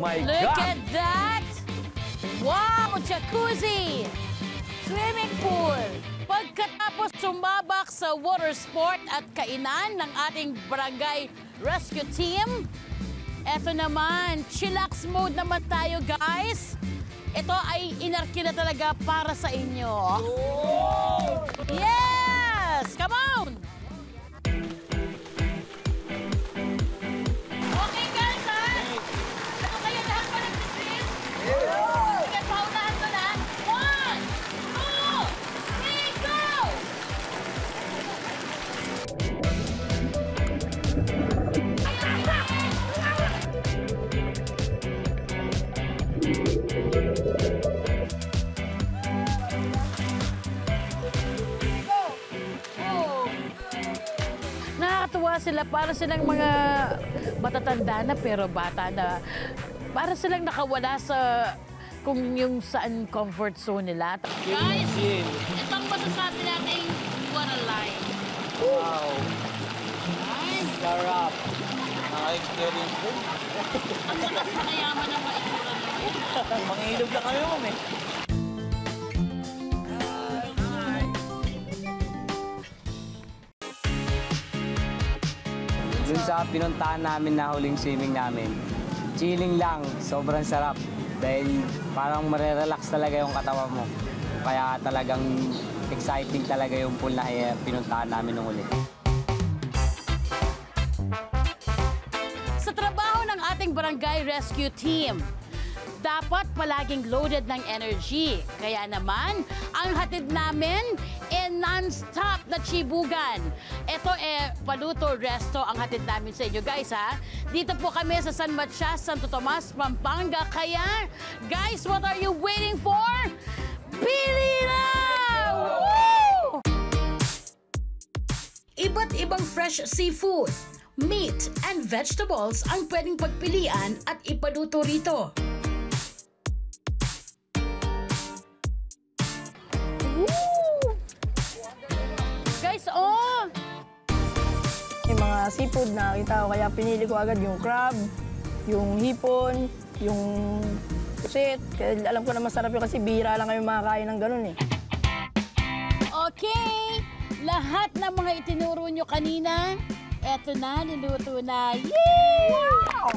My Look God! at that! Wow! Jacuzzi! Swimming pool! Pagkatapos sumabak sa water sport at kainan ng ating barangay rescue team, eto naman, chillax mode naman tayo, guys. Ito ay inarki na talaga para sa inyo. Oh! Yes! Come on! Okay, guys, ha? Ano kayo lahat pa nag-swim? Sige, paunahan mo na. 1, 2, 3, go! Nakakatuwa sila, para silang mga matatanda na pero bata na. Para silang nakawala sa kung yung saan comfort zone nila. Guys, itong masasabi natin, what a life. Wow! Ay, Sarap! Naka-experience ko. ang lakas na kayaman ng maitsura nila. Mangilog na kami, ma'am eh. Dun sa pinuntahan namin na huling swimming namin, chilling lang, sobrang sarap. Dahil parang marerelax talaga yung katawan mo. Kaya talagang exciting talaga yung pool na pinuntahan namin nung huli. Sa trabaho ng ating barangay rescue team, dapat palaging loaded ng energy. Kaya naman, ang hatid namin non-stop na chibugan. Ito paluto resto ang hatid namin sa inyo, guys, ha? Dito po kami sa San Matias, Santo Tomas, Pampanga. Kaya, guys, what are you waiting for? Pili na! Woo! Iba't ibang fresh seafood, meat, and vegetables ang pwedeng pagpilian at ipaluto rito. Guys, oh! Yung mga seafood na nakita ko, kaya pinili ko agad yung crab, yung hipon, yung pusit. Kaya alam ko na masarap yun kasi bihira lang kami makakain ng ganun eh. Okay! Lahat ng mga itinuro nyo kanina, eto na, niluto na. Yay! Wow!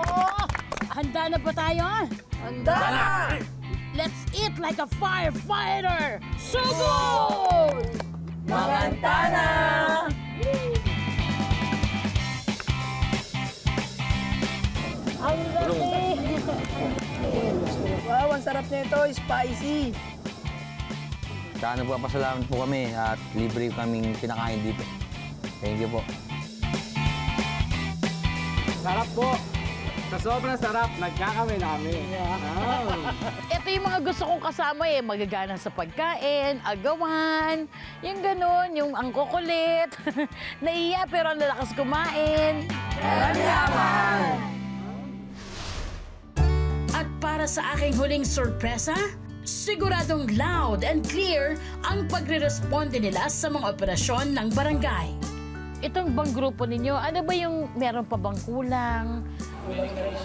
Oh! Handa na ba tayo? Handa na! Let's eat like a firefighter! Sugod! Maganda na! Ang laki! Wow, ang sarap na ito, spicy! Sana po pasalamat po kami at libre kaming pinakain dito. Thank you po. Sarap po! Sa sobrang sarap, nagkakami namin. Oh. Ito yung mga gusto kong kasama eh. Magagana sa pagkain, agawan, yung ganun, yung ang kukulit. Naiya pero ang lalakas kumain. Yaman! At para sa aking huling sorpresa, siguradong loud and clear ang pagre-responde nila sa mga operasyon ng barangay. Itong bang grupo ninyo, ano ba yung meron pa bang kulang?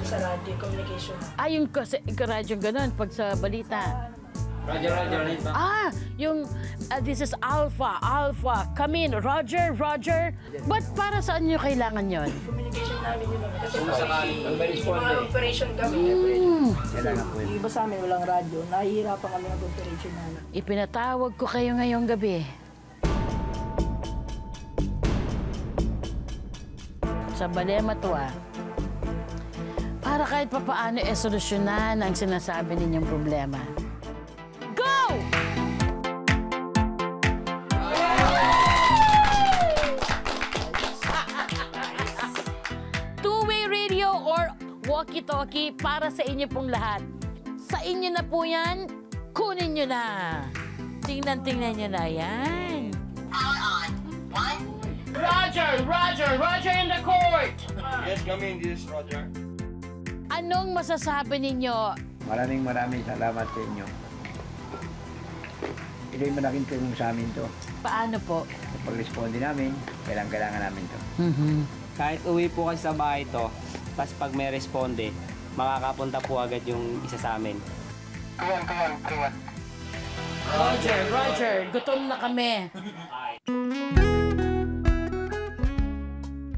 Sa radio, communication. Yung radyo ganun, pag sa balita. Roger. Yung this is Alpha, come in, Roger. But para saan nyo kailangan yon? Communication namin yun. Kasi Kung sakaling yung mga operation kami, Kailangan po yung iba sa amin walang radyo, nahihirapan kami ng operation namin. Ipinatawag ko kayo ngayong gabi. Sa Balema to para kahit papaano solusyonan ang sinasabi ninyong problema. Go! Two-way radio or walkie-talkie para sa inyo pong lahat. Sa inyo na po yan, kunin nyo na. Tingnan nyo na yan. Roger in the court! Yes, come in, this is Roger. Anong masasabi ninyo? Maraming salamat sa inyo. Ito yung malaking tulong sa amin to. Paano po? Sa pag-responde namin, kailangan namin to. Kahit uwi po kasi sa bahay to, tapos pag may responde, makakapunta po agad yung isa sa amin. Roger, gutom na kami.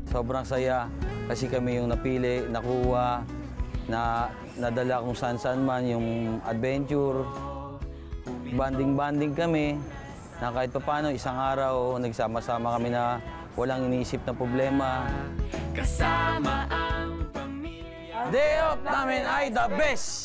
Sobrang saya kasi kami yung napili, nakuha, nadala kung saan-saan man yung adventure. Banding-banding kami na kahit paano isang araw nagsama-sama kami na walang iniisip na problema. Kasama ang pamilya. Day off namin ay the best!